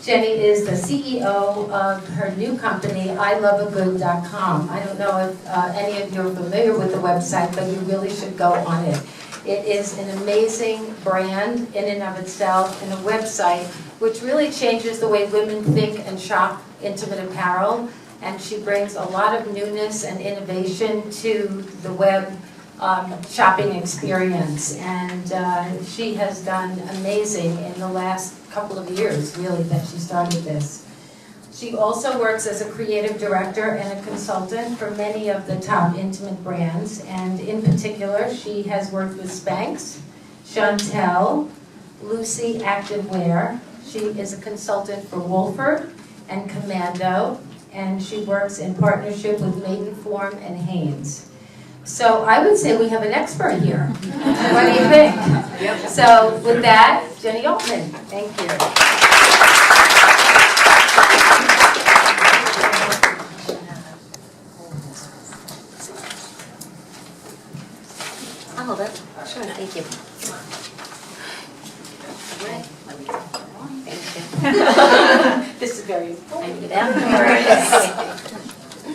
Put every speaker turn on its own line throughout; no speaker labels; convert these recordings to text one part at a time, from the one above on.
Jenny is the CEO of her new company, iloveagood.com. I don't know if any of you are familiar with the website, but you really should go on it. It is an amazing brand in and of itself, and a website which really changes the way women think and shop intimate apparel. And she brings a lot of newness and innovation to the web shopping experience. And she has done amazing in the last couple of years, really, that she started this. She also works as a creative director and a consultant for many of the top intimate brands. And in particular, she has worked with Spanx, Chantel, Lucy Activewear. She is a consultant for Wolford and Commando, and she works in partnership with Maidenform and Hanes. So I would say we have an expert here. What do you think? Yep. So with that, Jenny Hochman, thank you.
I'll hold it. Sure, thank you. Right. Thank you.
This is very important.
Thank you, Deb.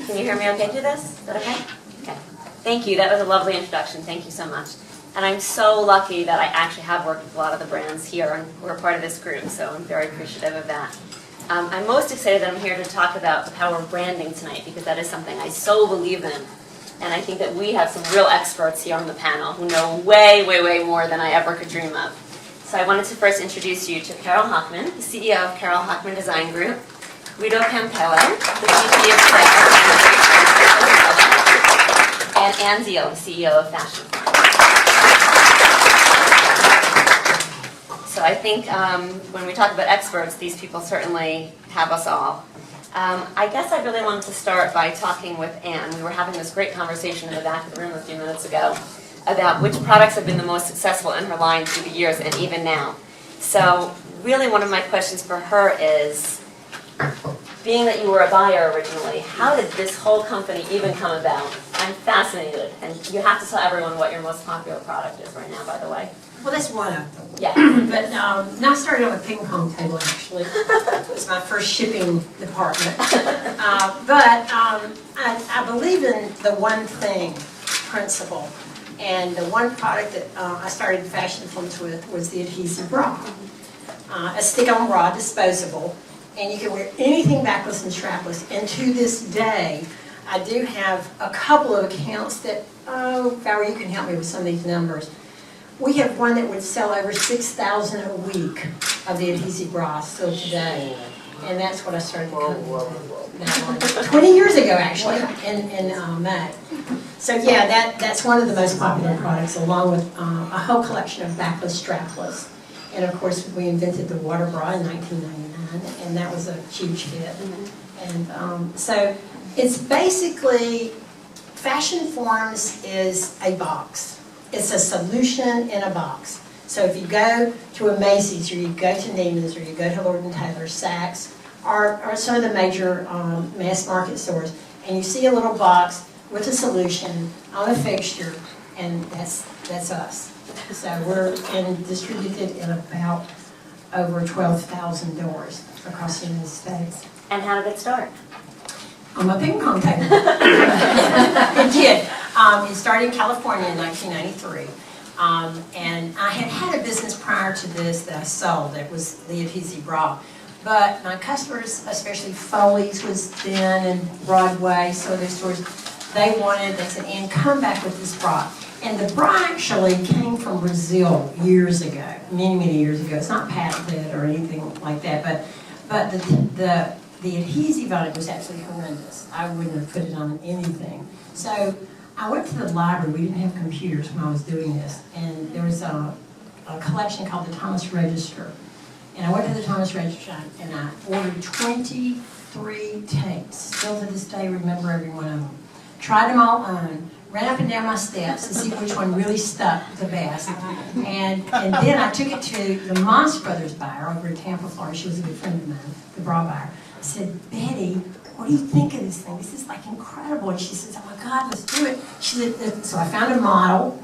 Can you hear me okay through this? Is that okay? Okay. Thank you. That was a lovely introduction. Thank you so much. And I'm so lucky that I actually have worked with a lot of the brands here and who are part of this group, so I'm very appreciative of that. I'm most excited that I'm here to talk about the power of branding tonight, because that is something I so believe in. And I think that we have some real experts here on the panel who know way, way, way more than I ever could dream of. So I wanted to first introduce you to Carole Hochman, the CEO of Carole Hochman Design Group, Guildo Campello, the VP of Sales, and Ann Zeal, the CEO of Fashion. So I think when we talk about experts, these people certainly have us all. I guess I really wanted to start by talking with Ann. We were having this great conversation in the back of the room a few minutes ago about which products have been the most successful in her line through the years and even now. So really one of my questions for her is, being that you were a buyer originally, how did this whole company even come about? I'm fascinated, and you have to tell everyone what your most popular product is right now, by the way.
Well, that's one of them.
Yeah.
But I started on a ping pong table, actually. It was my first shipping department. I believe in the one thing principle. And the one product that I started fashion films with was the adhesive bra. A stick-on bra, disposable. And you can wear anything backless and strapless. And to this day, I do have a couple of accounts that, oh, Valerie, you can help me with some of these numbers. We have one that would sell over 6,000 a week of the adhesive bras still today. And that's what I started the company 20 years ago, actually, in May. So yeah, that's one of the most popular products, along with a whole collection of backless, strapless. And of course, we invented the water bra in 1999, and that was a huge hit. And so it's basically, Fashion Forms is a box. It's a solution in a box. So if you go to a Macy's, or you go to Neiman's, or you go to Lord & Taylor, Saks, or some of the major mass market stores, and you see a little box with a solution on a fixture, and that's us. So we're distributed in about over 12,000 doors across the United States.
And how did it start?
On my ping pong table. It did. It started in California in 1993. And I had a business prior to this that I sold. That was the adhesive bra. But my customers, especially Foley's was then, and Broadway, so other stores, they said, Ann, come back with this bra. And the bra actually came from Brazil years ago, many, many years ago. It's not patented or anything like that, but the adhesive on it was absolutely horrendous. I wouldn't have put it on anything. So I went to the library. We didn't have computers when I was doing this, and there was a collection called the Thomas Register. And I went to the Thomas Register, and I ordered 23 tapes. Still to this day, remember every one of them. Tried them all on. Ran up and down my steps to see which one really stuck the best. And then I took it to the Moss Brothers buyer over in Tampa, Florida. She was a good friend of mine, the bra buyer. I said, Betty, what do you think of this thing? This is like incredible. And she says, oh my God, let's do it. She said, so I found a model,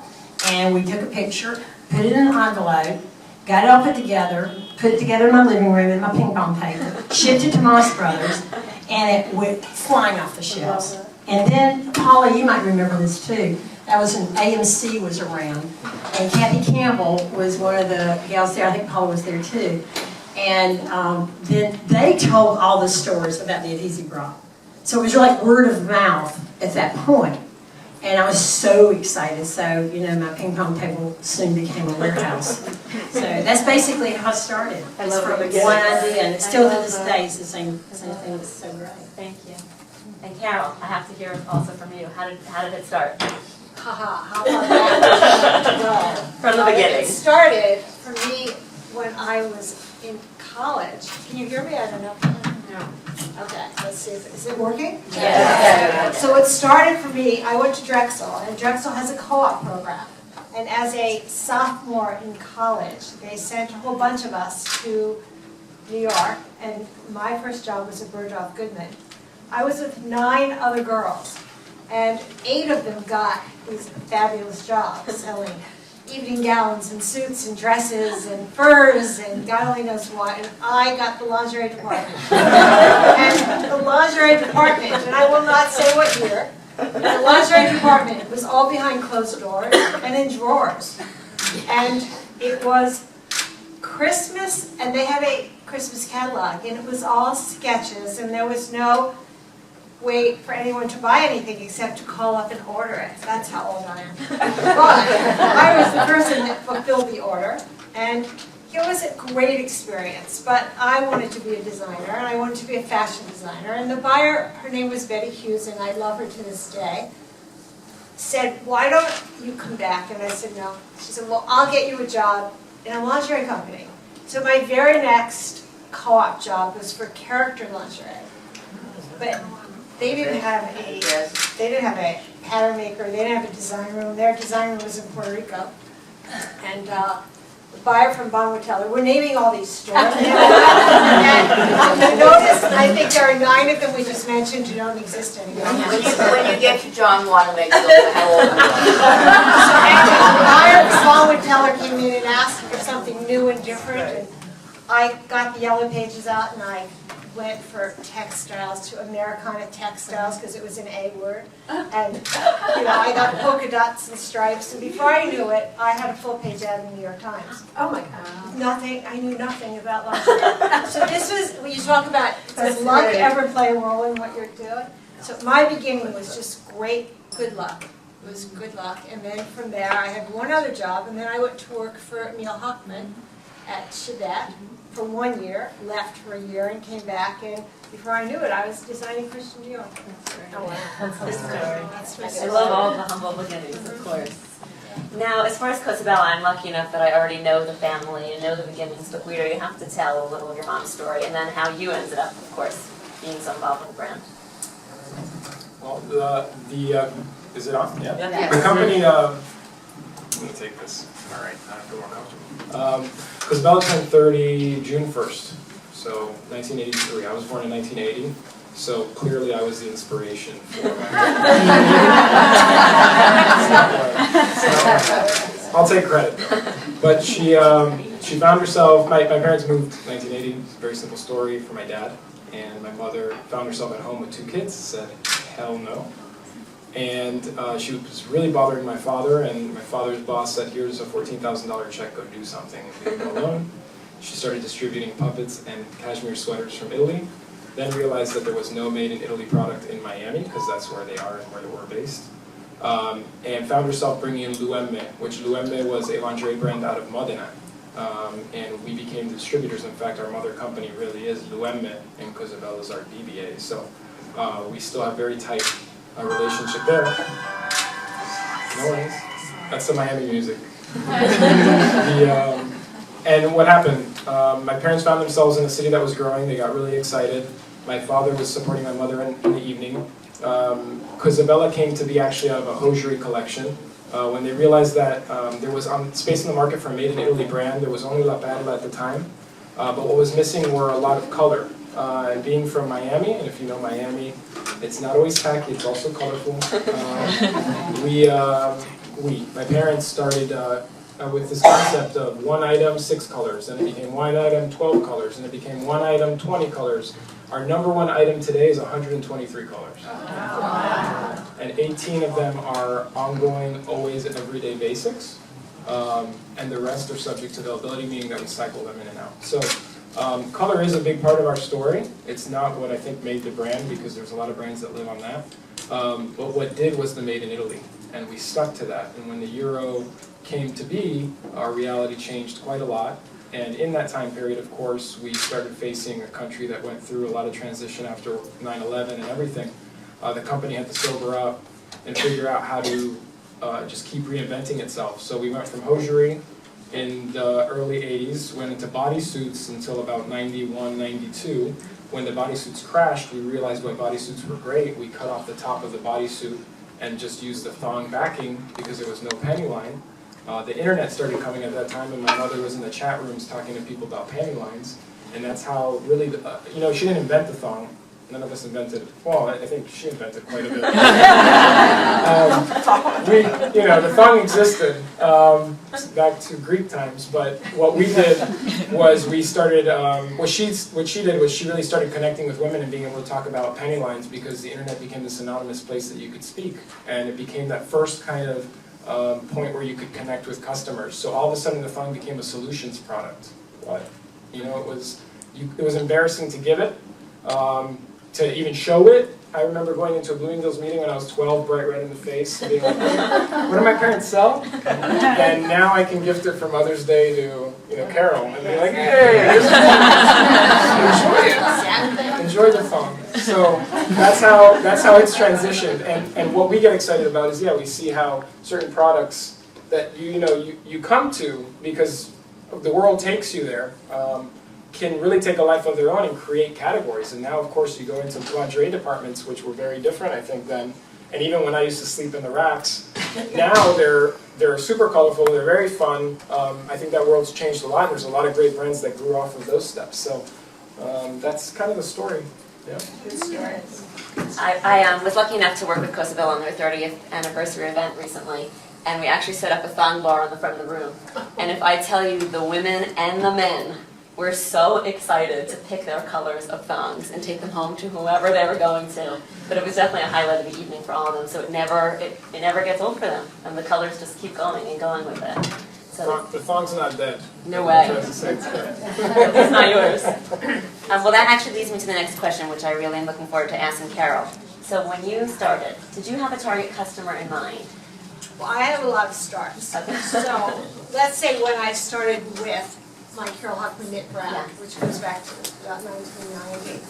and we took a picture, put it in an envelope, got it all put together in my living room in my ping pong table, shipped it to Moss Brothers, and it went flying off the shelves. And then, Paula, you might remember this too. That was when AMC was around, and Kathy Campbell was one of the gals there. I think Paula was there too. And then they told all the stories about the adhesive bra. So it was like word of mouth at that point. And I was so excited. So, you know, my ping pong table soon became a warehouse. So that's basically how it started.
I
It's
love
from
it.
one idea, and it's still to this day, it's the same thing. It's so great.
Thank you. And Carol, I have to hear also from you. How did it start?
Haha, how about that? Well,
From the beginning.
It started for me when I was in college. Can you hear me? I don't know. No. Okay, let's see. Is it working?
Yeah.
So it started for me, I went to Drexel, and Drexel has a co-op program. And as a sophomore in college, they sent a whole bunch of us to New York, and my first job was at Bergdorf Goodman. I was with 9 other girls, and 8 of them got these fabulous jobs selling evening gowns and suits and dresses and furs and God only knows what, and I got the lingerie department. And the lingerie department, and I will not say what year, the lingerie department was all behind closed doors and in drawers. And it was Christmas, and they had a Christmas catalog, and it was all sketches, and there was no wait for anyone to buy anything except to call up and order it. That's how old I am. But I was the person that fulfilled the order, and it was a great experience. But I wanted to be a designer, and I wanted to be a fashion designer. And the buyer, her name was Betty Hughes, and I love her to this day, said, "Why don't you come back?" And I said, "No." She said, "Well, I'll get you a job in a lingerie company." So my very next co-op job was for Character Lingerie. But they didn't have a pattern maker. They didn't have a design room. Their design room was in Puerto Rico. And the buyer from Bon Hotel. We're naming all these stores. And you notice, I think there are 9 of them we just mentioned who don't exist anymore.
When you get to John Wanamaker, you'll know how old you
So anyway, the buyer from Bon Hotel came in and asked for something new and different. And I got the yellow pages out and I went for textiles to Americana Textiles because it was an A word. And you know, I got polka dots and stripes, and before I knew it, I had a full page ad in the New York Times.
Oh my God.
Nothing, I knew nothing about lingerie. So this was, when you talk about, does luck ever play a role in what you're doing? So my beginning was just great, good luck. It was good luck, and then from there I had one other job, and then I went to work for Carole Hochman at Chevette for 1 year, left for a year, and came back, and before I knew it, I was designing Christian Dior. Oh, wow. That's my
I
story.
love all the humble beginnings, of course. Now, as far as COSABELLA, I'm lucky enough that I already know the family and know the beginnings, but Guido, you have to tell a little of your mom's story, and then how you ended up, of course, being so involved with the brand.
Well, is it on? Yeah.
Yeah.
The company, I'm going to take this. All right, I feel more comfortable. COSABELLA turned 30 June 1st, so 1983. I was born in 1980, so clearly I was the inspiration for so, I'll take credit though. But she found herself, my parents moved in 1980, it's a very simple story for my dad, and my mother found herself at home with 2 kids, said, hell no. And she was really bothering my father, and my father's boss said, here's a $14,000 check, go do something, and leave him alone. She started distributing puppets and cashmere sweaters from Italy, then realized that there was no made in Italy product in Miami, because that's where they are and where they were based, and found herself bringing in Luemme, which Luemme was a lingerie brand out of Modena. And we became distributors. In fact, our mother company really is Luemme, and COSABELLA is our DBA. So we still have very tight relationship there. No worries. That's the Miami music. And what happened? My parents found themselves in a city that was growing. They got really excited. My father was supporting my mother in the evening. COSABELLA came to be actually out of a hosiery collection. When they realized that there was space in the market for a made-in-Italy brand, there was only La Perla at the time. But what was missing were a lot of color. And being from Miami, and if you know Miami, it's not always tacky, it's also colorful. My parents started with this concept of one item, 6 colors, and it became one item, 12 colors, and it became one item, 20 colors. Our number one item today is 123 colors. And 18 of them are ongoing, always and everyday basics. And the rest are subject to availability, meaning that we cycle them in and out. So color is a big part of our story. It's not what I think made the brand, because there's a lot of brands that live on that. But what did was the made in Italy, and we stuck to that. And when the Euro came to be, our reality changed quite a lot. And in that time period, of course, we started facing a country that went through a lot of transition after 9/11 and everything. The company had to sober up and figure out how to just keep reinventing itself. So we went from hosiery in the early 80s, went into bodysuits until about 91, 92. When the bodysuits crashed, we realized why bodysuits were great. We cut off the top of the bodysuit and just used the thong backing because there was no panty line. The internet started coming at that time, and my mother was in the chat rooms talking to people about panty lines. And that's how really, she didn't invent the thong. None of us invented, well, I think she invented quite a bit. The thong existed back to Greek times, but what we did was we started, what she did was she really started connecting with women and being able to talk about panty lines, because the internet became this anonymous place that you could speak, and it became that first kind of point where you could connect with customers. So all of a sudden the thong became a solutions product. But, it was embarrassing to give it. To even show it. I remember going into a Bloomingdale's meeting when I was 12, bright red in the face, and being like, what do my parents sell? And now I can gift it for Mother's Day to, Carole, and be like, hey, enjoy it. Enjoy the thong. So that's how it's transitioned. And what we get excited about is, we see how certain products that you come to because the world takes you there, can really take a life of their own and create categories. And now, of course, you go into lingerie departments, which were very different, I think, then. And even when I used to sleep in the racks, now they're super colorful, they're very fun. I think that world's changed a lot. There's a lot of great brands that grew off of those steps. So that's kind of the story. Yeah.
Good story.
I was lucky enough to work with COSABELLA on their 30th anniversary event recently, and we actually set up a thong bar on the front of the room. And if I tell you, the women and the men were so excited to pick their colors of thongs and take them home to whoever they were going to. But it was definitely a highlight of the evening for all of them, so it never gets old for them, and the colors just keep going and going with it. So
the thong's not dead.
No way. It's not yours. Well, that actually leads me to the next question, which I really am looking forward to asking Carole. So when you started, did you have a target customer in mind?
Well, I have a lot of starts.
Okay.
So let's say when I started with my Carole Hochman knit brand,
Yes.
which goes back to about 1990.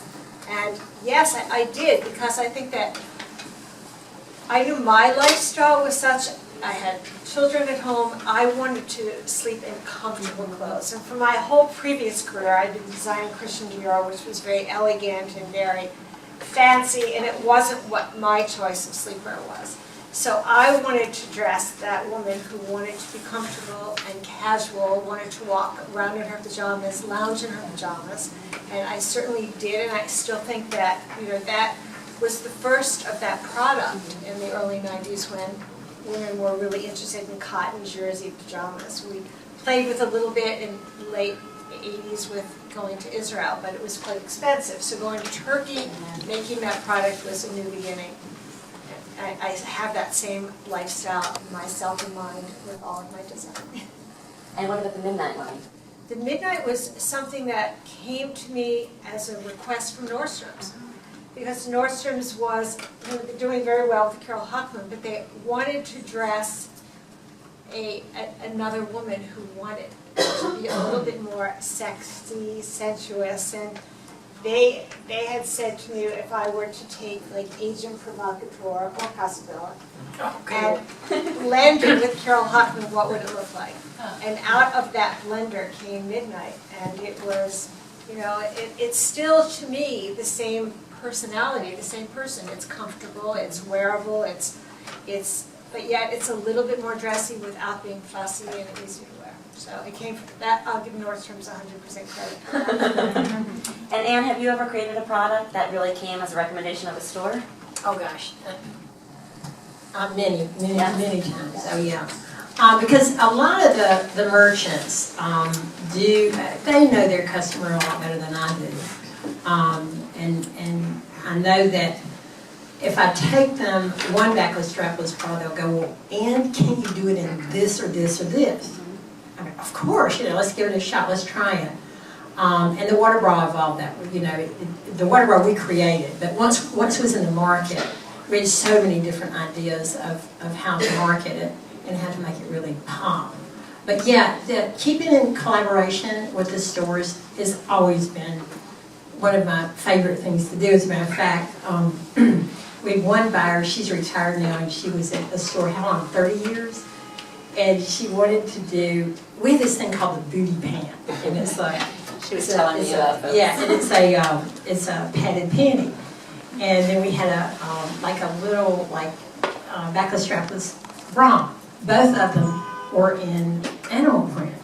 And yes, I did, because I think that I knew my lifestyle was such, I had children at home, I wanted to sleep in comfortable clothes. And for my whole previous career, I'd been designing Christian Dior, which was very elegant and very fancy, and it wasn't what my choice of sleepwear was. So I wanted to dress that woman who wanted to be comfortable and casual, wanted to walk around in her pajamas, lounge in her pajamas, and I certainly did, and I still think that, that was the first of that product in the early 90s when women were really interested in cotton jersey pajamas. We played with a little bit in the late 80s with going to Israel, but it was quite expensive. So going to Turkey, making that product was a new beginning. I have that same lifestyle myself in mind with all of my design.
And what about the midnight line?
The midnight was something that came to me as a request from Nordstrom's. Because Nordstrom's was doing very well with Carole Hochman, but they wanted to dress another woman who wanted to be a little bit more sexy, sensuous, and they had said to me if I were to take like Agent Provocateur or COSABELLA and blend it with Carole Hochman, what would it look like? And out of that blender came Midnight, and it was, it's still to me the same personality, the same person. It's comfortable, it's wearable, but yet it's a little bit more dressy without being fussy and easy to wear. So it came from that. I'll give Nordstrom's 100% credit.
And Anne, have you ever created a product that really came as a recommendation of a store?
Oh gosh, many times. Oh yeah. Because a lot of the merchants they know their customer a lot better than I do. And I know that if I take them one backless strapless bra, they'll go, well, and can you do it in this or this or this? I mean, of course, let's give it a shot, let's try it. And the water bra evolved that, the water bra we created, but once it was in the market, we had so many different ideas of how to market it and how to make it really pop. But yeah, keeping in collaboration with the stores has always been one of my favorite things to do. As a matter of fact, we had one buyer, she's retired now, and she was at the store, how long, 30 years? And she wanted to do, we have this thing called the booty pant, and it's like,
She was telling me about this.
yeah, and it's a padded panty. And then we had a little backless strapless bra. Both of them were in animal print.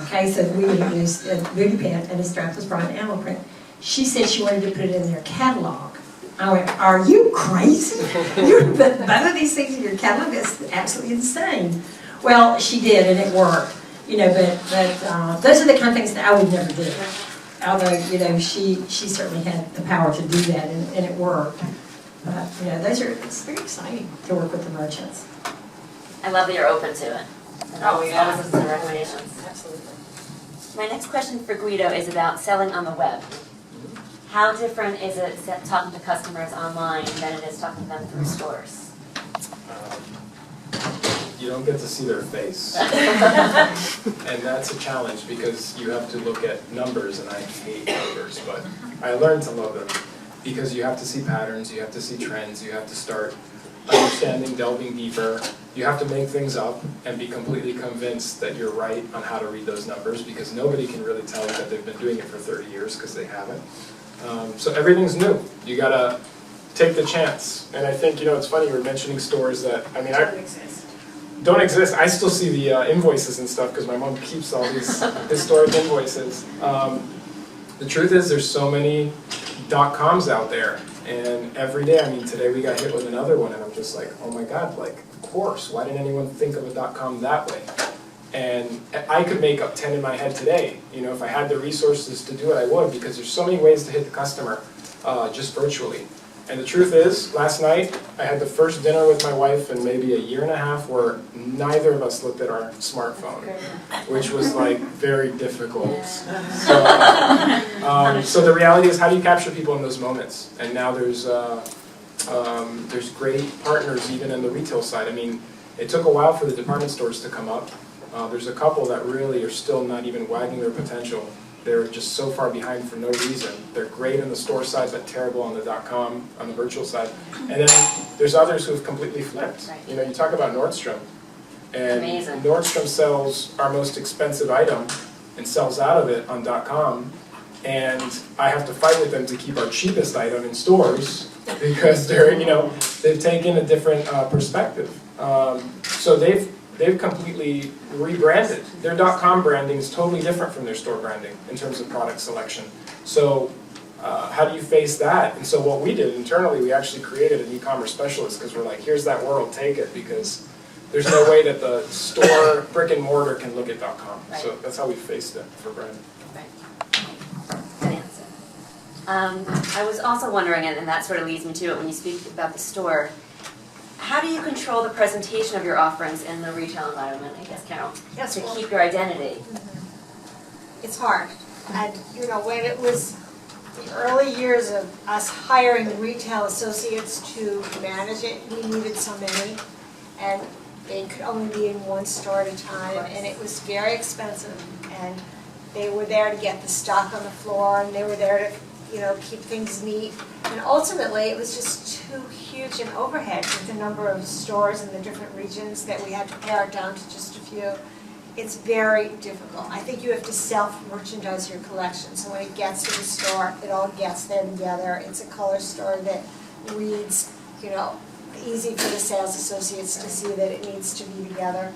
Okay, so we introduced a booty pant and a strapless bra in animal print. She said she wanted to put it in their catalog. I went, are you crazy? You put both of these things in your catalog? That's absolutely insane. Well, she did, and it worked. But those are the kind of things that I would never do. Although, she certainly had the power to do that, and it worked. But, it's very exciting to work with the merchants.
I love that you're open to it. And always listen to recommendations.
Absolutely.
My next question for Guido is about selling on the web. How different is it talking to customers online than it is talking to them through stores?
You don't get to see their face. And that's a challenge because you have to look at numbers, and I hate numbers, but I learned to love them because you have to see patterns, you have to see trends, you have to start understanding, delving deeper. You have to make things up and be completely convinced that you're right on how to read those numbers because nobody can really tell you that they've been doing it for 30 years because they haven't. So everything's new. You gotta take the chance. And I think, it's funny you were mentioning stores that, don't exist. I still see the invoices and stuff because my mom keeps all these historic invoices. The truth is there's so many .coms out there, and every day, today we got hit with another one, and I'm just like, oh my God, of course, why didn't anyone think of a .com that way? And I could make up 10 in my head today. If I had the resources to do it, I would, because there's so many ways to hit the customer just virtually. And the truth is, last night, I had the first dinner with my wife in maybe a year and a half where neither of us looked at our smartphone, which was very difficult. So the reality is, how do you capture people in those moments? And now there's great partners even in the retail side. It took a while for the department stores to come up. There's a couple that really are still not even wagging their potential. They're just so far behind for no reason. They're great on the store side, but terrible on the .com, on the virtual side. And then there's others who have completely flipped.
Right.
You talk about Nordstrom. And
Amazing.
Nordstrom sells our most expensive item and sells out of it on .com. And I have to fight with them to keep our cheapest item in stores because they've taken a different perspective. So they've completely rebranded. Their .com branding is totally different from their store branding in terms of product selection. So how do you face that? And so what we did internally, we actually created an e-commerce specialist because we're like, here's that world, take it, because there's no way that the store brick and mortar can look at .com.
Right.
So that's how we faced it for brand.
Good answer. I was also wondering, and that sort of leads me to it when you speak about the store, how do you control the presentation of your offerings in the retail environment, I guess, Carole, to keep your identity?
It's hard. And, when it was the early years of us hiring retail associates to manage it, we needed so many, and they could only be in one store at a time, and it was very expensive. And they were there to get the stock on the floor, and they were there to keep things neat. And ultimately, it was just too huge an overhead with the number of stores in the different regions that we had to pare it down to just a few. It's very difficult. I think you have to self-merchandise your collection. So when it gets to the store, it all gets there together. It's a color story that reads, easy for the sales associates to see that it needs to be together.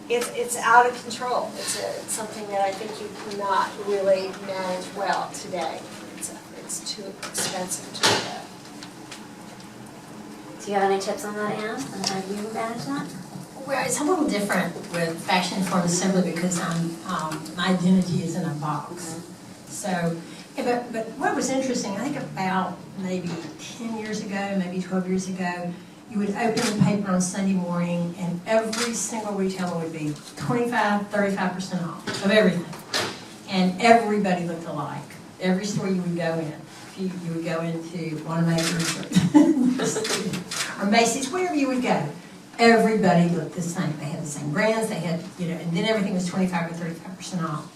It's out of control. It's something that I think you cannot really manage well today. It's too expensive to do that.
Do you have any tips on that, Anne, on how you manage that?
Well, it's a little different with Fashion Informed simply because my identity is in a box. So, yeah, but what was interesting, I think about maybe 10 years ago, maybe 12 years ago, you would open the paper on Sunday morning and every single retailer would be 25, 35% off of everything. And everybody looked alike. Every store you would go in. You would go into Wanamaker's or Macy's, wherever you would go. Everybody looked the same. They had the same brands, they had, and then everything was 25 or 35% off.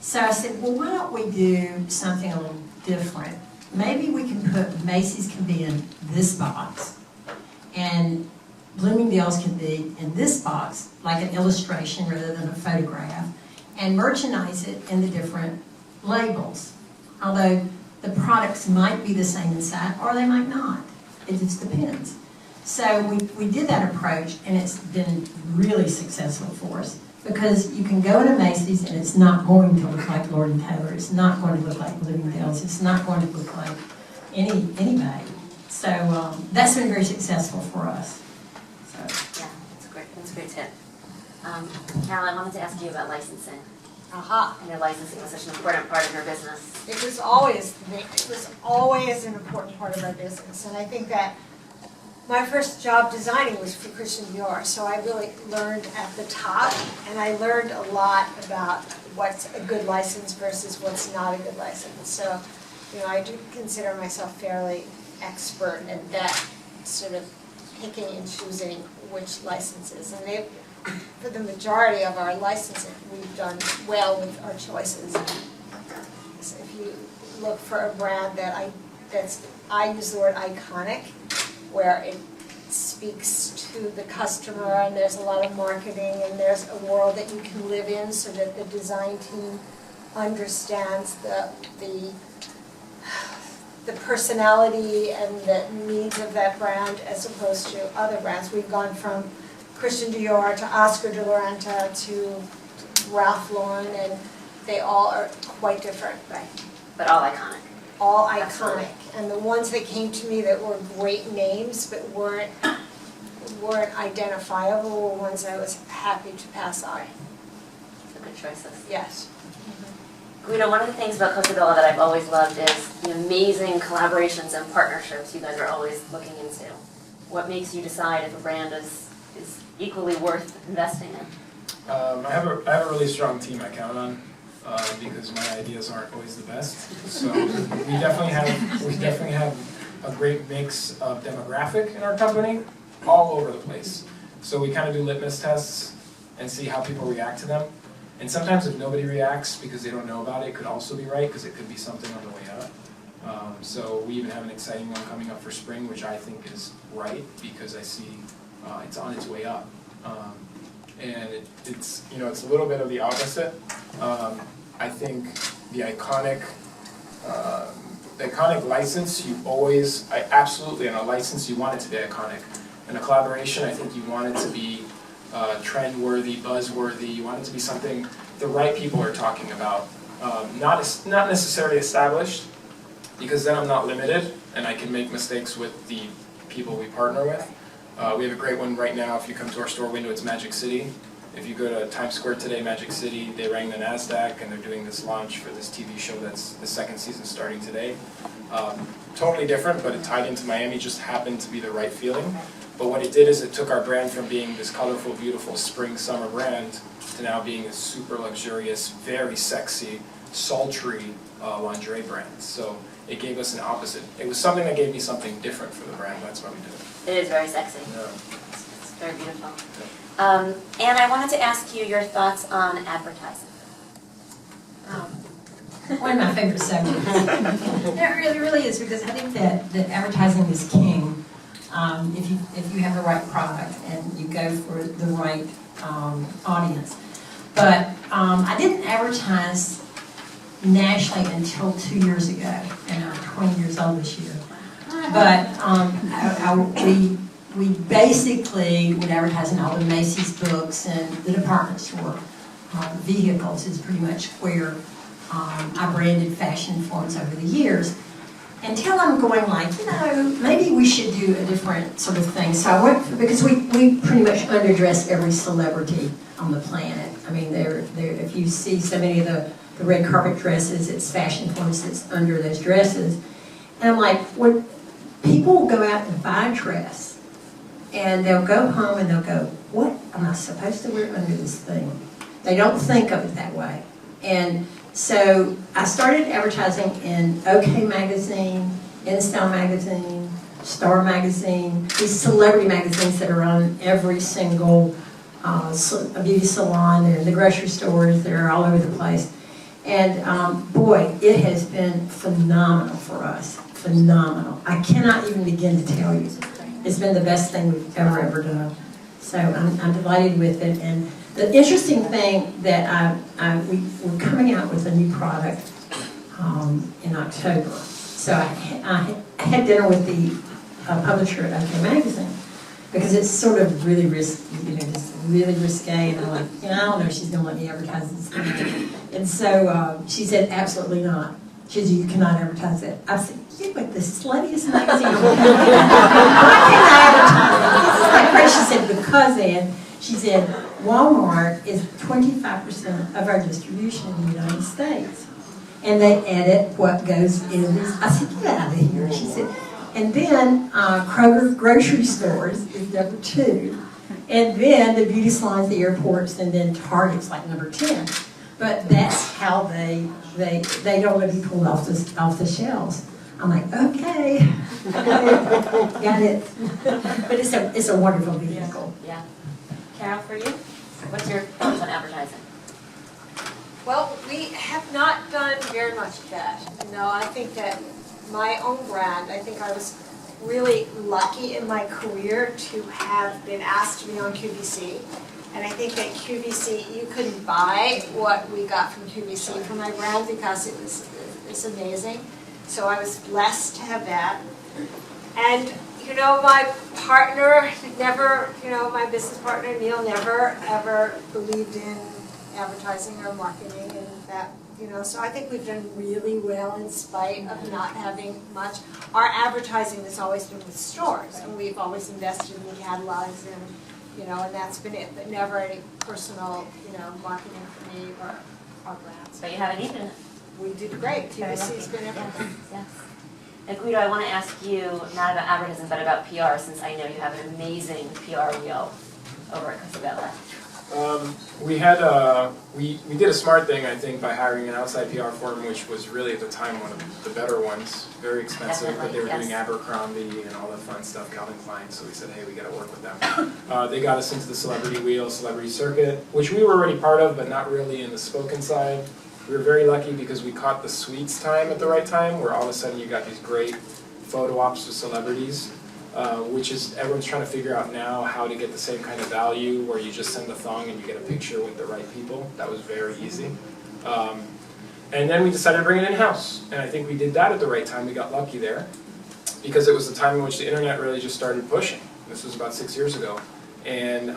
So I said, well, why don't we do something a little different? Maybe we can put Macy's can be in this box, and Bloomingdale's can be in this box, like an illustration rather than a photograph, and merchandise it in the different labels. Although the products might be the same inside, or they might not. It just depends. So we did that approach, and it's been really successful for us because you can go into Macy's and it's not going to look like Lord & Taylor. It's not going to look like Bloomingdale's. It's not going to look like anybody. So that's been very successful for us. So.
Yeah, that's a great tip. Carole, I wanted to ask you about licensing.
Aha.
And your licensing was such an important part of your business.
It was always an important part of our business, and I think that my first job designing was for Christian Dior, so I really learned at the top, and I learned a lot about what's a good license versus what's not a good license. So, I do consider myself fairly expert at that, sort of picking and choosing which licenses. And for the majority of our licensing, we've done well with our choices. So if you look for a brand I use the word iconic, where it speaks to the customer and there's a lot of marketing and there's a world that you can live in so that the design team understands the personality and the needs of that brand as opposed to other brands. We've gone from Christian Dior to Oscar de la Renta to Ralph Lauren, and they all are quite different.
Right. But all iconic.
All iconic.
Absolutely.
And the ones that came to me that were great names but weren't identifiable were ones I was happy to pass on.
So good choices.
Yes.
Guido, one of the things about COSABELLA that I've always loved is the amazing collaborations and partnerships you guys are always looking into. What makes you decide if a brand is equally worth investing in?
I have a really strong team I count on because my ideas aren't always the best. So we definitely have a great mix of demographic in our company, all over the place. So we kind of do litmus tests and see how people react to them. And sometimes if nobody reacts because they don't know about it, it could also be right because it could be something on the way up. So we even have an exciting one coming up for spring, which I think is right because I see it's on its way up. And it's a little bit of the opposite. I think the iconic license, absolutely, in a license you want it to be iconic. In a collaboration, I think you want it to be trend-worthy, buzzworthy. You want it to be something the right people are talking about. Not necessarily established, because then I'm not limited, and I can make mistakes with the people we partner with. We have a great one right now. If you come to our store window, it's Magic City. If you go to Times Square today, Magic City, they rang the NASDAQ, and they're doing this launch for this TV show that's the second season starting today. Totally different, but it tied into Miami, just happened to be the right feeling. But what it did is it took our brand from being this colorful, beautiful spring-summer brand to now being a super luxurious, very sexy, sultry lingerie brand. So it gave us an opposite. It was something that gave me something different for the brand. That's why we did it.
It is very sexy.
Yeah.
It's very beautiful. And I wanted to ask you your thoughts on advertising.
One of my favorite subjects. It really is, because I think that advertising is king. If you have the right product and you go for the right audience. But I didn't advertise nationally until 2 years ago, and I'm 20 years old this year. But we basically would advertise in all the Macy's books and the department store. Vehicles is pretty much where I branded Fashion Informs over the years. Until I'm going like, maybe we should do a different sort of thing. So I went, because we pretty much underdress every celebrity on the planet. I mean, if you see so many of the red carpet dresses, it's fashion forms that's under those dresses. And I'm like, when people go out and buy a dress, and they'll go home and they'll go, what am I supposed to wear under this thing? They don't think of it that way. And so I started advertising in OK Magazine, InStyle Magazine, Star Magazine, these celebrity magazines that are on every single beauty salon. They're in the grocery stores. They're all over the place. And boy, it has been phenomenal for us. Phenomenal. I cannot even begin to tell you. It's been the best thing we've ever done. So I'm delighted with it. And the interesting thing that we're coming out with a new product in October. So I had dinner with the publisher at OK Magazine because it's sort of really risky, just really risque. And I'm like, I don't know if she's going to let me advertise this thing. And so she said, absolutely not. She said, you cannot advertise it. I said, you're like the sluttiest magazine. Why can't I advertise it? This is like crazy. She said, because then, she said, Walmart is 25% of our distribution in the United States. And they edit what goes in these. I said, get out of here. She said, and then Kroger grocery stores is number 2. And then the beauty salons, the airports, and then Target's like number 10. But that's how they don't want to be pulled off the shelves. I'm like, okay, got it. But it's a wonderful vehicle.
Yeah. Carol, for you, what's your thoughts on advertising?
Well, we have not done very much of that. I think that my own brand, I think I was really lucky in my career to have been asked to be on QVC. And I think that QVC, you couldn't buy what we got from QVC for my brand because it's amazing. So I was blessed to have that. And, my partner never, my business partner, Neil, never ever believed in advertising or marketing and that, so I think we've done really well in spite of not having much. Our advertising has always been with stores, and we've always invested in catalogs and, and that's been it, but never any personal, marketing for me or our brands.
But you haven't eaten it.
We did great. QVC's been everything.
Yes. And Guido, I want to ask you, not about advertising, but about PR, since I know you have an amazing PR wheel over at COSABELLA.
We had we did a smart thing, I think, by hiring an outside PR firm, which was really at the time one of the better ones. Very expensive, but they were doing Abercrombie and all that fun stuff, Calvin Klein. So we said, hey, we got to work with them. They got us into the celebrity wheel, celebrity circuit, which we were already part of, but not really in the spoken side. We were very lucky because we caught the sweets time at the right time, where all of a sudden you got these great photo ops with celebrities. Which is, everyone's trying to figure out now how to get the same kind of value where you just send the thong and you get a picture with the right people. That was very easy. And then we decided to bring it in-house. And I think we did that at the right time. We got lucky there because it was the time in which the internet really just started pushing. This was about 6 years ago. And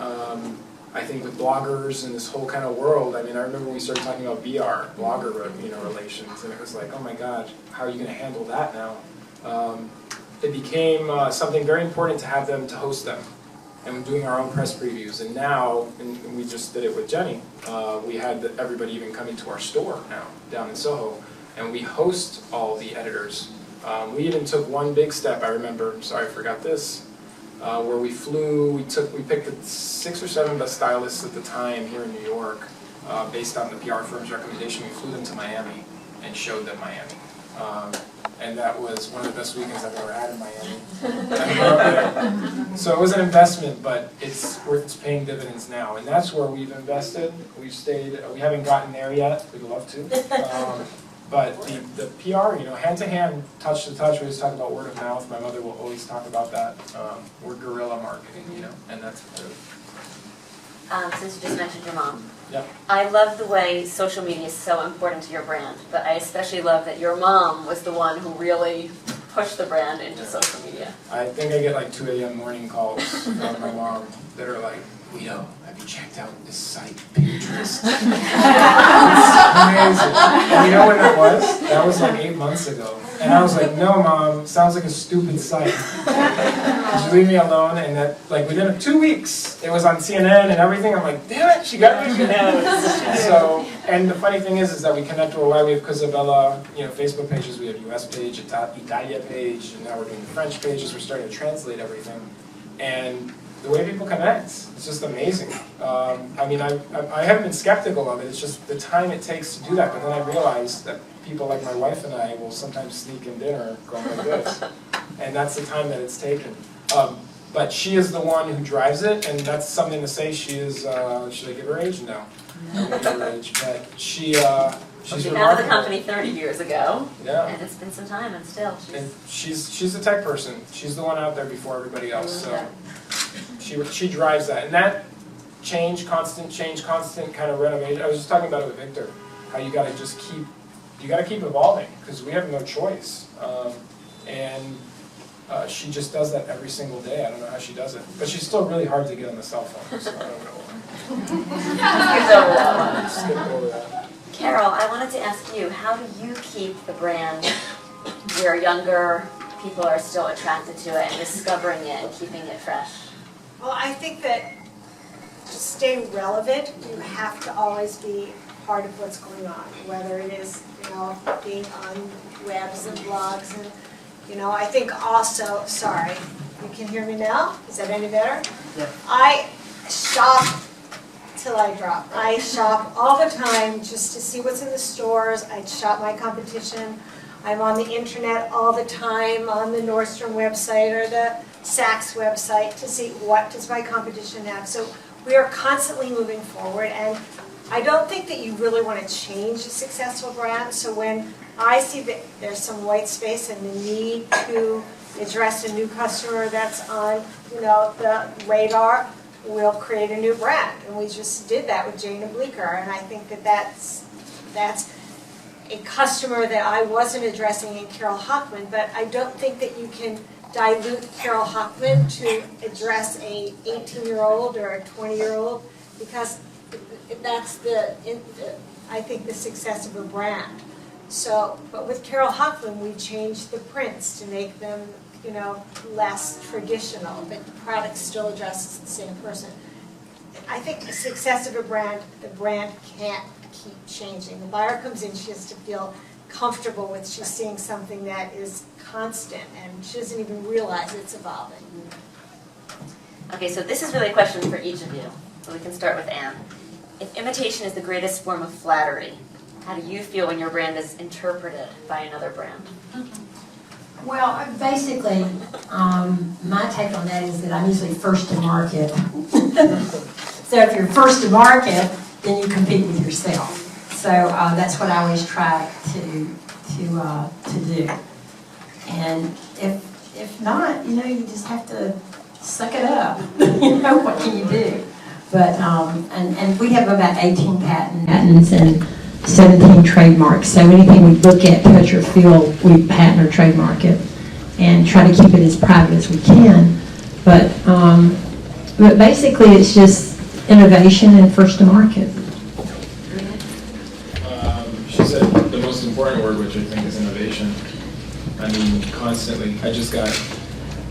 I think with bloggers and this whole kind of world, I mean, I remember when we started talking about BR, blogger relations, and it was like, oh my God, how are you going to handle that now? It became something very important to have them to host them, and we're doing our own press previews. And now, and we just did it with Jenny, we had everybody even coming to our store now down in Soho, and we host all the editors. We even took one big step. I remember, sorry I forgot this, where we picked the 6 or 7 best stylists at the time here in New York, based on the PR firm's recommendation. We flew them to Miami and showed them Miami. And that was one of the best weekends I've ever had in Miami. So it was an investment, but it's worth its paying dividends now. And that's where we've invested. We've stayed, we haven't gotten there yet. We'd love to. But the PR, hand to hand, touch to touch, we always talk about word of mouth. My mother will always talk about that. We're guerrilla marketing, and that's
Since you just mentioned your mom.
Yep.
I love the way social media is so important to your brand, but I especially love that your mom was the one who really pushed the brand into social media.
I think I get like 2 a.m. morning calls from my mom that are like, Guido, have you checked out this site, Pinterest? amazing. And you know when that was? That was like 8 months ago. And I was like, no, Mom, sounds like a stupid site. Could you leave me alone? And that, like, within 2 weeks, it was on CNN and everything. I'm like, damn it, she got me. So, and the funny thing is that we connect worldwide. We have COSABELLA, Facebook pages. We have US page, Italia page, and now we're doing the French pages. We're starting to translate everything. And the way people connect, it's just amazing. I mean, I haven't been skeptical of it. It's just the time it takes to do that. But then I realized that people like my wife and I will sometimes sneak in dinner going like this. And that's the time that it's taken. But she is the one who drives it, and that's something to say. She is, should I give her age? No. I won't give her age. But she's
She founded the company 30 years ago,
yeah.
and it's been some time, and still.
She's a tech person. She's the one out there before everybody else. So she drives that. And that constant kind of renovation. I was just talking about it with Victor, how you got to keep evolving, because we have no choice. And she just does that every single day. I don't know how she does it. But she's still really hard to get on the cell phone, so I don't know why. Skip over that.
Carole, I wanted to ask you, how do you keep the brand where younger people are still attracted to it and discovering it and keeping it fresh?
Well, I think that to stay relevant, you have to always be part of what's going on, whether it is, being on webs and blogs, and, I think also, sorry, you can hear me now? Is that any better?
Yeah.
I shop till I drop. I shop all the time just to see what's in the stores. I shop my competition. I'm on the internet all the time, on the Nordstrom website or the Saks website to see what does my competition have. So we are constantly moving forward, and I don't think that you really want to change a successful brand. So when I see that there's some white space and the need to address a new customer that's on, the radar, we'll create a new brand. And we just did that with Jane and Bleecker, and I think that that's a customer that I wasn't addressing in Carole Hochman, but I don't think that you can dilute Carole Hochman to address a 18-year-old or a 20-year-old, because that's I think the success of a brand. So, but with Carole Hochman, we changed the prints to make them, less traditional, but the product still addresses the same person. I think the success of a brand, the brand can't keep changing. The buyer comes in, she has to feel comfortable with, she's seeing something that is constant, and she doesn't even realize it's evolving.
Okay, so this is really a question for each of you. So we can start with Anne. If imitation is the greatest form of flattery, how do you feel when your brand is interpreted by another brand?
Well, basically, my take on that is that I'm usually first to market. So if you're first to market, then you compete with yourself. So that's what I always try to do. And if not, you just have to suck it up. What can you do? But and we have about 18 patents and 17 trademarks. So anything we look at, touch, or feel, we patent or trademark it, and try to keep it as private as we can. But basically, it's just innovation and first to market.
She said the most important word, which I think is innovation. I mean, constantly. I just got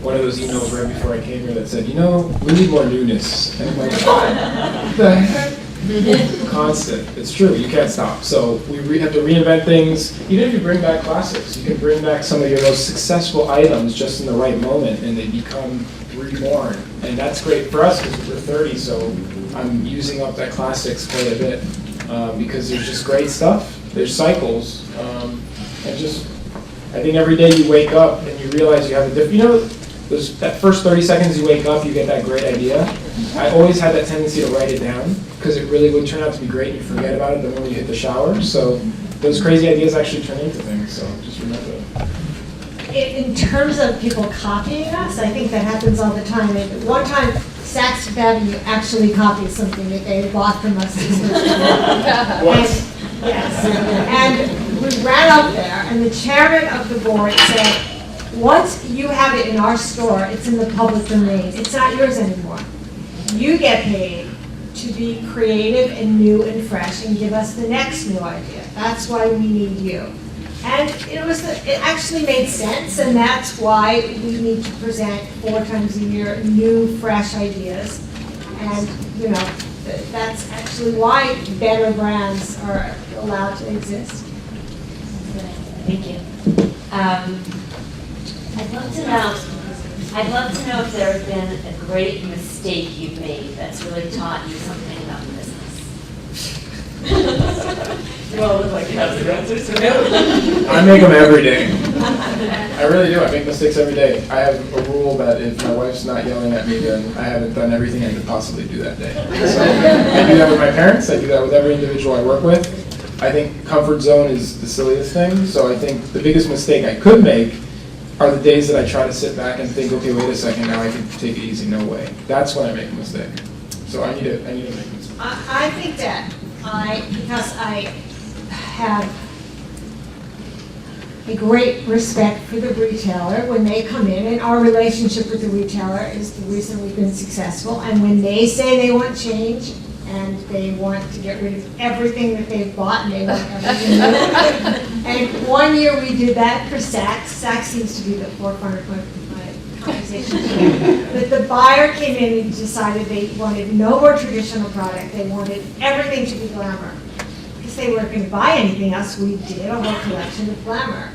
one of those emails right before I came here that said, we need more newness. And I'm like, what the heck? Constant. It's true. You can't stop. So we have to reinvent things. Even if you bring back classics, you can bring back some of your most successful items just in the right moment, and they become reborn. And that's great for us because we're 30, so I'm using up that classics quite a bit because there's just great stuff. There's cycles. And just, I think every day you wake up and you realize you have a different, that first 30 seconds you wake up, you get that great idea. I always had that tendency to write it down because it really would turn out to be great and you forget about it the moment you hit the shower. So those crazy ideas actually turn into things, so just remember that.
In terms of people copying us, I think that happens all the time. And one time, Saks Avenue actually copied something that they bought from us. Yes. And we ran up there, and the chairman of the board said, once you have it in our store, it's in the public domain. It's not yours anymore. You get paid to be creative and new and fresh and give us the next new idea. That's why we need you. And it actually made sense, and that's why we need to present 4 times a year new, fresh ideas. And, that's actually why better brands are allowed to exist.
Thank you. I'd love to know if there's been a great mistake you've made that's really taught you something about the business. You all look like you have the answers to it.
I make them every day. I really do. I make mistakes every day. I have a rule that if my wife's not yelling at me, then I haven't done everything I could possibly do that day. So I do that with my parents. I do that with every individual I work with. I think comfort zone is the silliest thing. So I think the biggest mistake I could make are the days that I try to sit back and think, okay, wait a second, now I can take it easy, no way. That's when I make a mistake. So I need to make a mistake.
I think that because I have a great respect for the retailer when they come in, and our relationship with the retailer is the reason we've been successful. And when they say they want change and they want to get rid of everything that they've bought and they want everything new. And one year we did that for Saks. Saks seems to be the forefront of my conversation today. But the buyer came in and decided they wanted no more traditional product. They wanted everything to be glamour. Because they weren't going to buy anything else, we did a whole collection of glamour.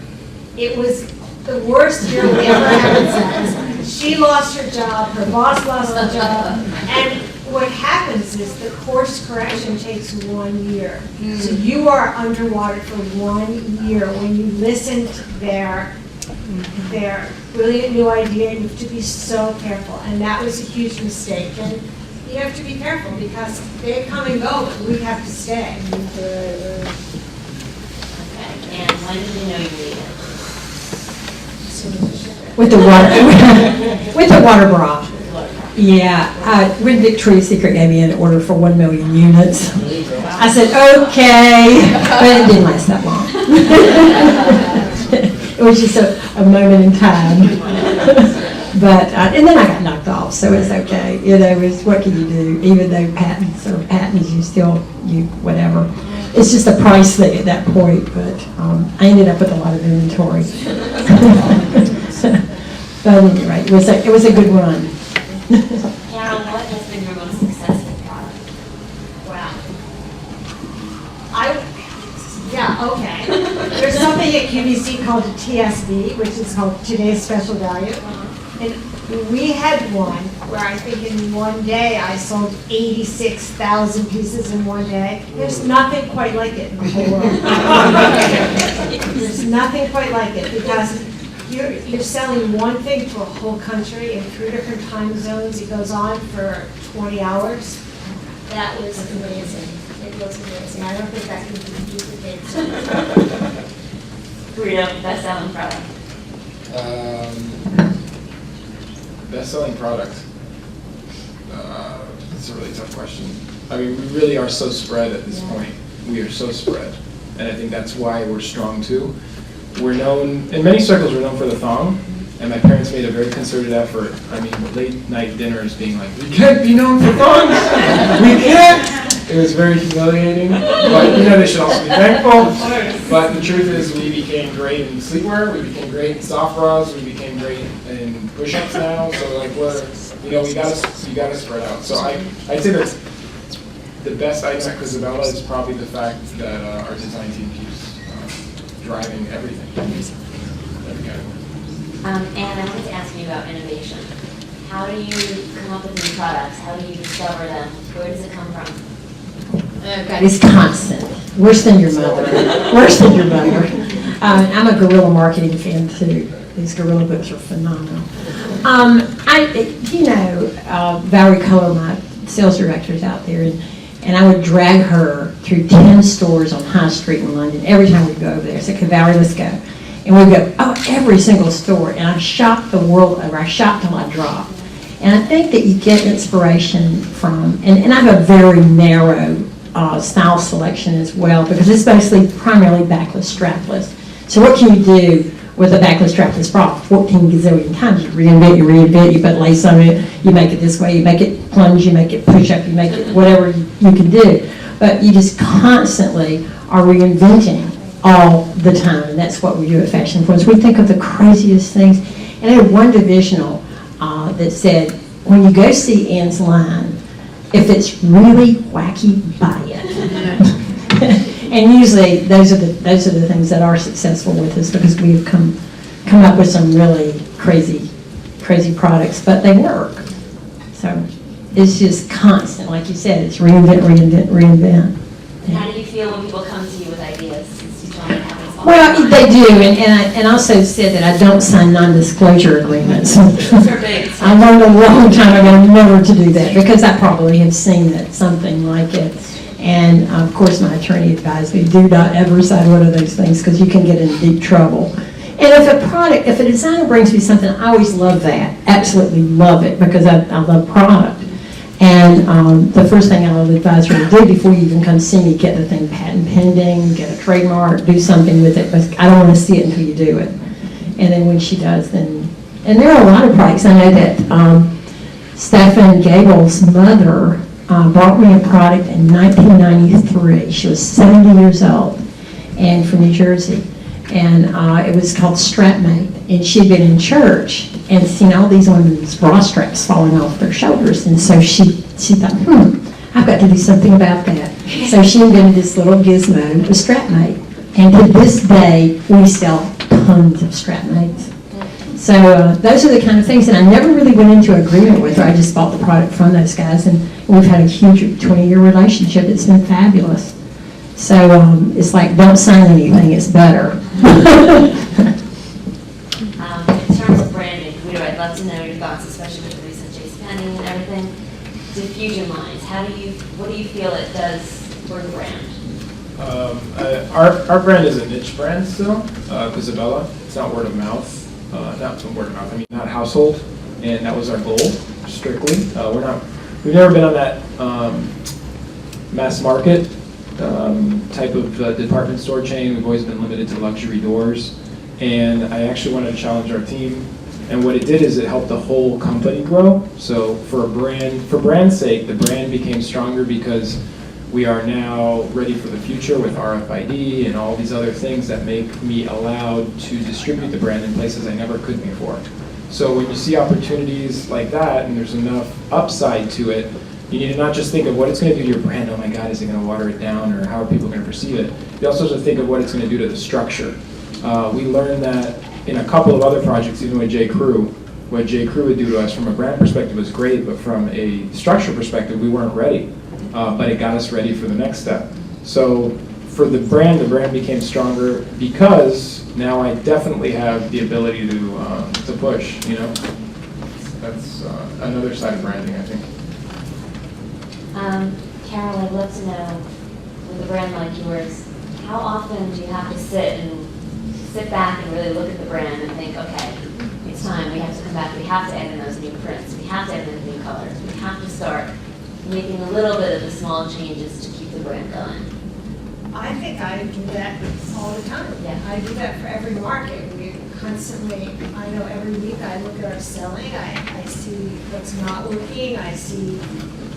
It was the worst year we ever had at Saks. She lost her job, her boss lost the job, and what happens is the course correction takes 1 year. So you are underwater for 1 year when you listen to their brilliant new idea. You have to be so careful, and that was a huge mistake. And you have to be careful because they come and go, but we have to stay.
Okay, and when did you know you needed it?
With the water bra. Yeah, when Victoria's Secret gave me an order for 1 million units, I said, okay, but it didn't last that long. It was just a moment in time. But, and then I got knocked off, so it's okay. What can you do? Even though patents, whatever. It's just a price thing at that point, but I ended up with a lot of inventory. But at any rate, it was a good run.
Carole, what has been your most successful product?
Wow. Okay. There's something at QVC called a TSV, which is called Today's Special Value. And we had one where I think in one day I sold 86,000 pieces in one day. There's nothing quite like it in the whole world. There's nothing quite like it because you're selling one thing to a whole country in 3 different time zones. It goes on for 20 hours. That was amazing. It was amazing. I don't think that can be duplicated.
Guido, best-selling product.
Best-selling product. That's a really tough question. I mean, we really are so spread at this point. We are so spread, and I think that's why we're strong too. We're known, in many circles, we're known for the thong, and my parents made a very concerted effort. I mean, late night dinners being like, we can't be known for thongs! We can't! It was very humiliating, but they should also be thankful. But the truth is, we became great in sleepwear, we became great in soft bras, we became great in push-ups now. So we gotta spread out. So I'd say that the best item at COSABELLA is probably the fact that our design team keeps driving everything.
And I wanted to ask you about innovation. How do you come up with new products? How do you discover them? Where does it come from?
Oh God, it's constant. Worse than your mother. Worse than your mother. I'm a guerrilla marketing fan too. These guerrilla books are phenomenal. Valerie Culler, my sales director, is out there, and I would drag her through 10 stores on High Street in London every time we'd go over there. So, okay, Valerie, let's go. And we'd go, every single store. And I shopped the world over. I shopped till I dropped. And I think that you get inspiration from, and I have a very narrow style selection as well, because it's basically primarily backless, strapless. So what can you do with a backless strapless bra 14 gazillion times. You reinvent, you put lace on it, you make it this way, you make it plunge, you make it push up, you make it whatever you can do. But you just constantly are reinventing all the time, and that's what we do at Fashion Influence. We think of the craziest things. And I had one divisional that said, when you go see Ann's line, if it's really wacky, buy it. And usually those are the things that are successful with us, because we've come up with some really crazy products, but they work. So it's just constant, like you said, it's reinvent.
How do you feel when people come to you with ideas? Since you don't have this all
Well,
the
they
time?
do, and I also said that I don't sign non-disclosure agreements.
Those are big.
I learned a long time ago never to do that, because I probably have seen that, something like it. And of course, my attorney advised me, do not ever sign one of those things, because you can get in deep trouble. And if a designer brings me something, I always love that, absolutely love it, because I love product. And the first thing I will advise her to do before you even come see me, get the thing patent pending, get a trademark, do something with it, but I don't want to see it until you do it. And then when she does, then, and there are a lot of products. I know that Stephen Gable's mother bought me a product in 1993. She was 70 years old and from New Jersey. And it was called Strapmate. And she'd been in church and seen all these women's bra straps falling off their shoulders. And so she thought, I've got to do something about that. So she invented this little gizmo, the Strapmate. And to this day, we sell tons of Strapmates. So those are the kind of things, and I never really went into agreement with her. I just bought the product from those guys, and we've had a huge 20-year relationship. It's been fabulous. So it's like, don't sign anything, it's better.
In terms of branding, Guido, I'd love to know your thoughts, especially with the recent JCPenney and everything. Diffusion lines, what do you feel it does for the brand?
Our brand is a niche brand still, COSABELLA. It's not word of mouth. Not household, and that was our goal, strictly. We've never been on that mass market type of department store chain. We've always been limited to luxury doors, and I actually wanted to challenge our team, and what it did is it helped the whole company grow. So for brand's sake, the brand became stronger because we are now ready for the future with RFID and all these other things that make me allowed to distribute the brand in places I never could before. So when you see opportunities like that and there's enough upside to it, you need to not just think of what it's going to do to your brand, oh my God, is it going to water it down, or how are people going to perceive it? You also have to think of what it's going to do to the structure. We learned that in a couple of other projects, even with J. Crew, what J. Crew would do to us from a brand perspective was great, but from a structure perspective, we weren't ready. But it got us ready for the next step. So for the brand became stronger because now I definitely have the ability to push, That's another side of branding, I think.
Carole, I'd love to know, with a brand like yours, how often do you have to sit back and really look at the brand and think, okay, it's time, we have to come back, we have to add in those new prints, we have to add in the new colors, we have to start making a little bit of the small changes to keep the brand going?
I think I do that all the time.
Yeah.
I do that for every market. We constantly, I know every week I look at our selling, I see what's not working, I see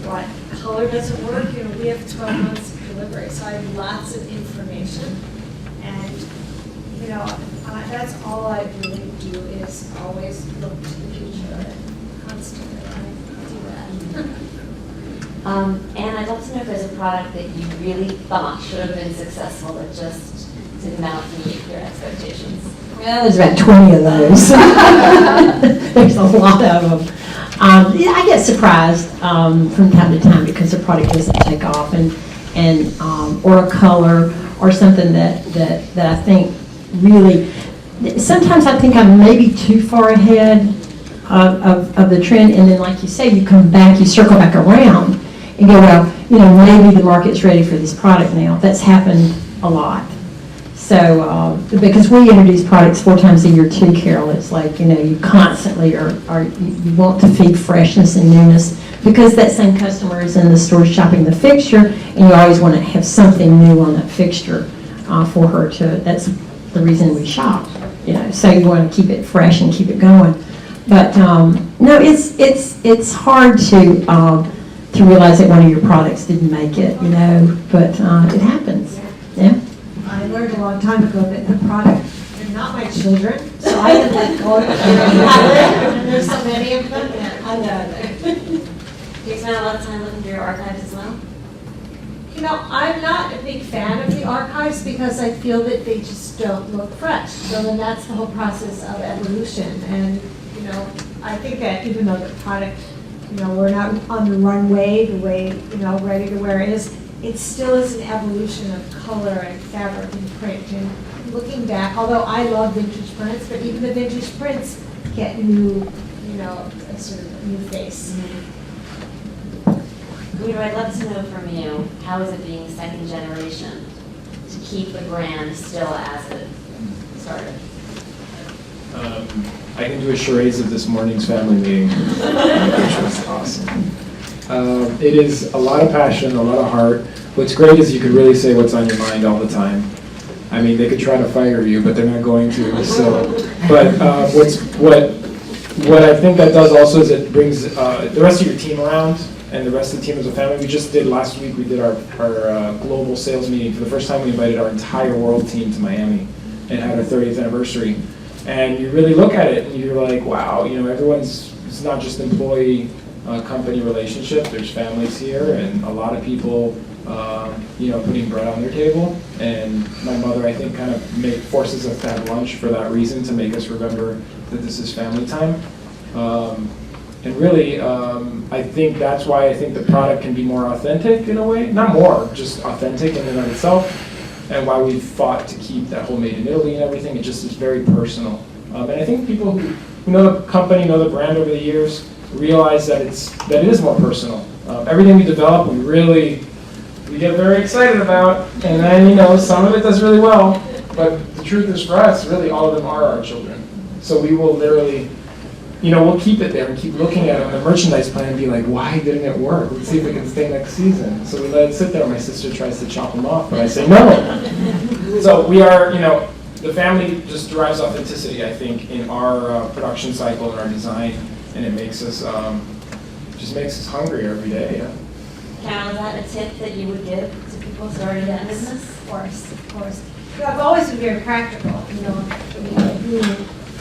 what color doesn't work. We have 12 months of delivery, so I have lots of information. And, that's all I really do is always look to the future constantly. I do that.
And I'd love to know if there's a product that you really thought should have been successful that just did not meet your expectations.
Well, there's about 20 of those. There's a lot of them. I get surprised from time to time because the product doesn't take off, or a color or something that I think really. Sometimes I think I'm maybe too far ahead of the trend, and then like you say, you come back, you circle back around. And go, well, maybe the market's ready for this product now. That's happened a lot. So, because we introduce products 4 times a year too, Carole, it's like, you constantly you want to feed freshness and newness because that same customer is in the store shopping the fixture, and you always want to have something new on that fixture for her that's the reason we shop. so you want to keep it fresh and keep it going. But no, it's hard to realize that one of your products didn't make it, but it happens. Yeah.
I learned a long time ago that the product, they're not my children, so I can let go of them. And there's so many of them, and I know that.
Do you spend a lot of time looking through your archives as well?
I'm not a big fan of the archives because I feel that they just don't look fresh. So then that's the whole process of evolution. And, I think that even though the product, we're not on the runway the way, ready to wear is, it still is an evolution of color and fabric and print. And looking back, although I love vintage prints, but even the vintage prints get new, a sort of new face.
Guido, I'd love to know from you, how is it being second generation to keep the brand still as it started?
I can do a charades of this morning's family meeting, which was awesome. It is a lot of passion, a lot of heart. What's great is you could really say what's on your mind all the time. I mean, they could try to fire you, but they're not going to. So, but what I think that does also is it brings the rest of your team around, and the rest of the team as a family. We just did last week. We did our global sales meeting. For the first time, we invited our entire world team to Miami and had our 30th anniversary. And you really look at it and you're like, wow, it's not just employee company relationship. There's families here and a lot of people, putting bread on their table. And my mother, I think, kind of forces us to have lunch for that reason, to make us remember that this is family time. And really, I think that's why I think the product can be more authentic in a way. Not more, just authentic in and of itself. And why we've fought to keep that whole made in Italy and everything. It just is very personal. And I think people who know the company, know the brand over the years, realize that it is more personal. Everything we develop, we get very excited about, and then some of it does really well. But the truth is, for us, really all of them are our children. So we will literally, we'll keep it there and keep looking at it on the merchandise plan and be like, why didn't it work? Let's see if it can stay next season. So we let it sit there. My sister tries to chop them off, but I say no. So we are, the family just derives authenticity, I think, in our production cycle and our design, and it makes us, just makes us hungry every day. Yeah.
Carole, is that a tip that you would give to people starting that business?
Of course. I've always been very practical,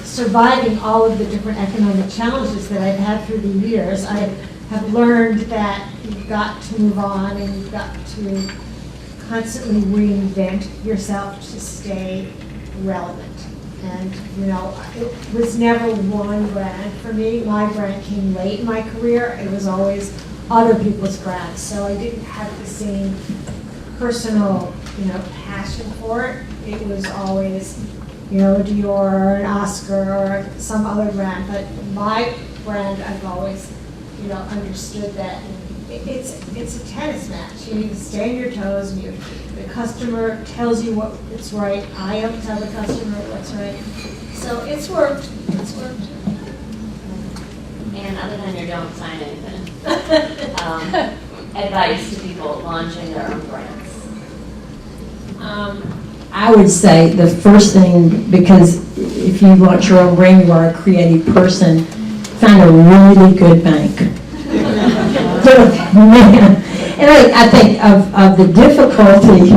surviving all of the different economic challenges that I've had through the years. I have learned that you've got to move on and you've got to constantly reinvent yourself to stay relevant. And, it was never one brand for me. My brand came late in my career. It was always other people's brands. So I didn't have the same personal, passion for it. It was always, Dior, an Oscar, or some other brand. But my brand, I've always, understood that it's a tennis match. You need to stay on your toes. The customer tells you what it's right. I don't tell the customer what's right. So it's worked.
And other than your don't sign anything, advice to people launching their own brands.
I would say the first thing, because if you launch your own brand, you are a creative person, find a really good bank. Man. And I think of the difficulty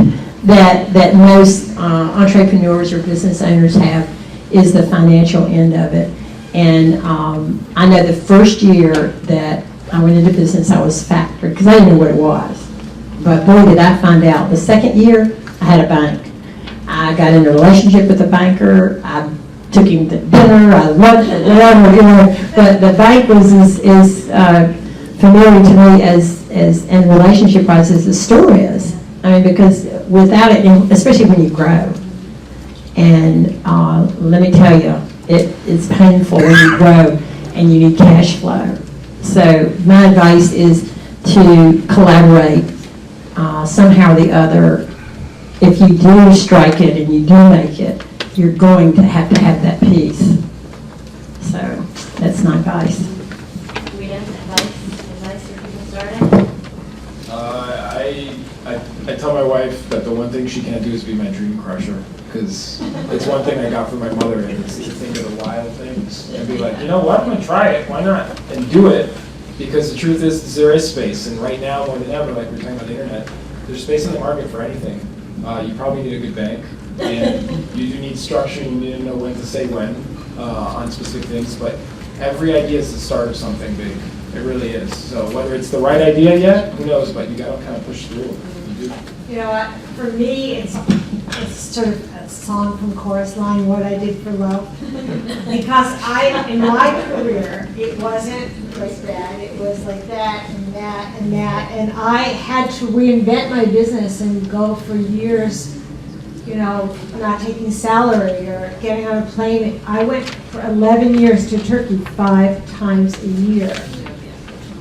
that most entrepreneurs or business owners have is the financial end of it. And I know the first year that I went into business, I was factored, because I didn't know what it was. But boy, did I find out. The second year, I had a bank. I got in a relationship with a banker. I took him to dinner. I loved it, whatever, But the bank was as familiar to me as and relationship-wise as the store is. I mean, because without it, especially when you grow, and let me tell you, it's painful when you grow and you need cash flow. So my advice is to collaborate somehow or the other. If you do strike it and you do make it, you're going to have that piece. So that's my advice.
Advice for people starting?
I tell my wife that the one thing she can't do is be my dream crusher, because it's one thing I got from my mother, and it's to think of the wild things and be like, you know what, I'm gonna try it, why not? And do it, because the truth is there is space, and right now more than ever, like we were talking about the internet, there's space in the market for anything. You probably need a good bank, and you do need structure, you need to know when to say when on specific things, but every idea is the start of something big. It really is. So whether it's the right idea yet, who knows, but you gotta kind of push through. You do.
You know what, for me, it's sort of a song from Chorus Line, What I Did for Love. Because in my career, it wasn't like that, it was like that and that and that. And I had to reinvent my business and go for years, you know, not taking salary or getting on a plane. I went for 11 years to Turkey 5 times a year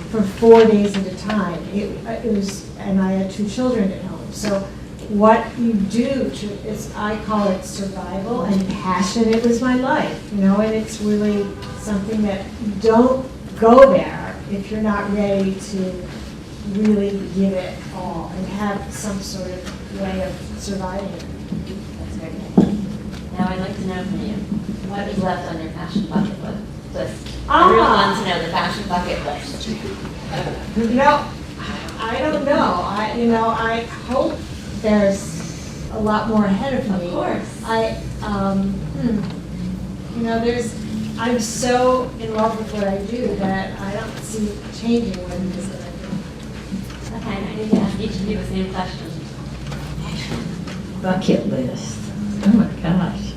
for 4 days at a time. It was, and I had 2 children at home. So what you do I call it survival and passion. It was my life, you know, and it's really something that you don't go there if you're not ready to really give it all and have some sort of way of surviving it.
That's very good. Now I'd like to know from you, what is left on your passion bucket list? Everyone wants to know the passion bucket list.
You know, I don't know. I hope there's a lot more ahead of me.
Of course.
You know, I'm so in love with what I do that I don't see changing what it is that I do.
Okay, I need to ask each of you the same question.
Bucket list. Oh my gosh.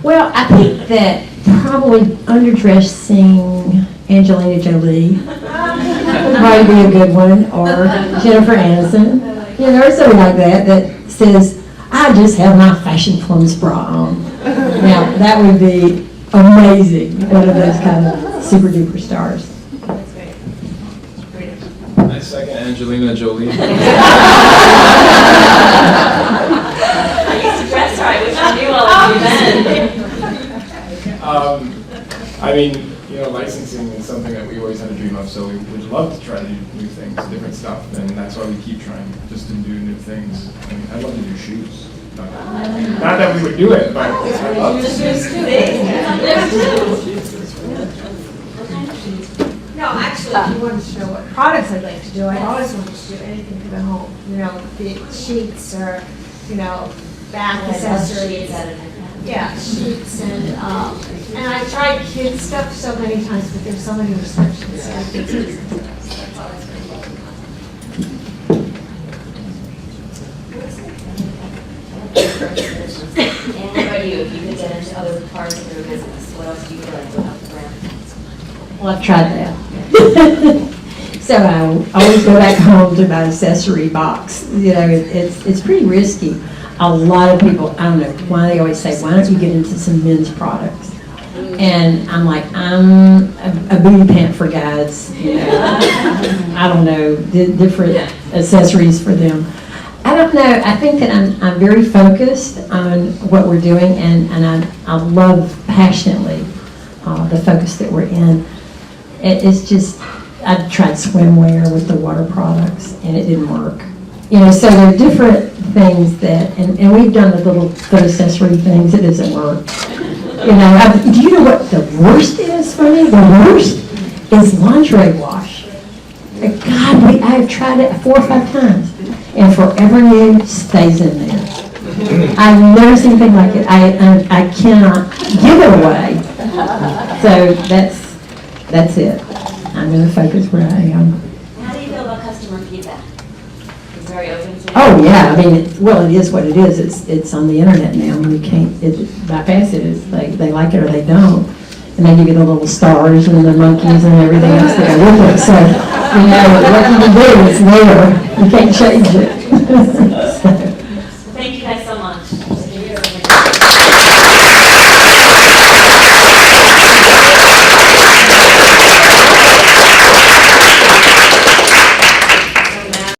Well, I think that probably underdressing Angelina Jolie would probably be a good one, or Jennifer Aniston. You know, there's something like that says, I just have my Fashion Plums bra on. Now, that would be amazing, one of those kind of super duper stars.
That's great.
I second Angelina Jolie.
I used to dress her. I wish I knew all of you then.
I mean, you know, licensing is something that we always had a dream of, so we would love to try to do new things, different stuff, and that's why we keep trying, just to do new things. I mean, I'd love to do shoes. Not that we would do it, but I'd love to.
No, actually, if you wanted to know what products I'd like to do, I always wanted to do anything for the home. You know, be it sheets or, you know, bath accessories. Yeah, sheets and I've tried kids stuff so many times, but there's so many restrictions. So I think that's always been fun.
And what about you? If you could get into other parts of your business, what else do you like about the brand?
Well, I've tried that. So I always go back home to my accessory box. You know, it's pretty risky. A lot of people, I don't know why they always say, why don't you get into some men's products? And I'm like, I'm a booty pant for guys. You know, I don't know, different accessories for them. I don't know. I think that I'm very focused on what we're doing, and I love passionately the focus that we're in. It's just, I tried swimwear with the water products, and it didn't work. You know, so there are different things that, and we've done the little foot accessory things, it doesn't work. You know, do you know what the worst is for me? The worst is lingerie wash. God, I've tried it 4 or 5 times, and Forever New stays in there. I've never seen anything like it. I cannot give it away. So that's it. I'm going to focus where I am.
How do you feel about customer feedback? It's very open to.
Oh yeah, I mean, it is what it is. It's on the internet now, and you can't bypass it. It's they like it or they don't, and they give you the little stars and the monkeys and everything else that go with it. So you know what you can do. It's there. You can't change it. So.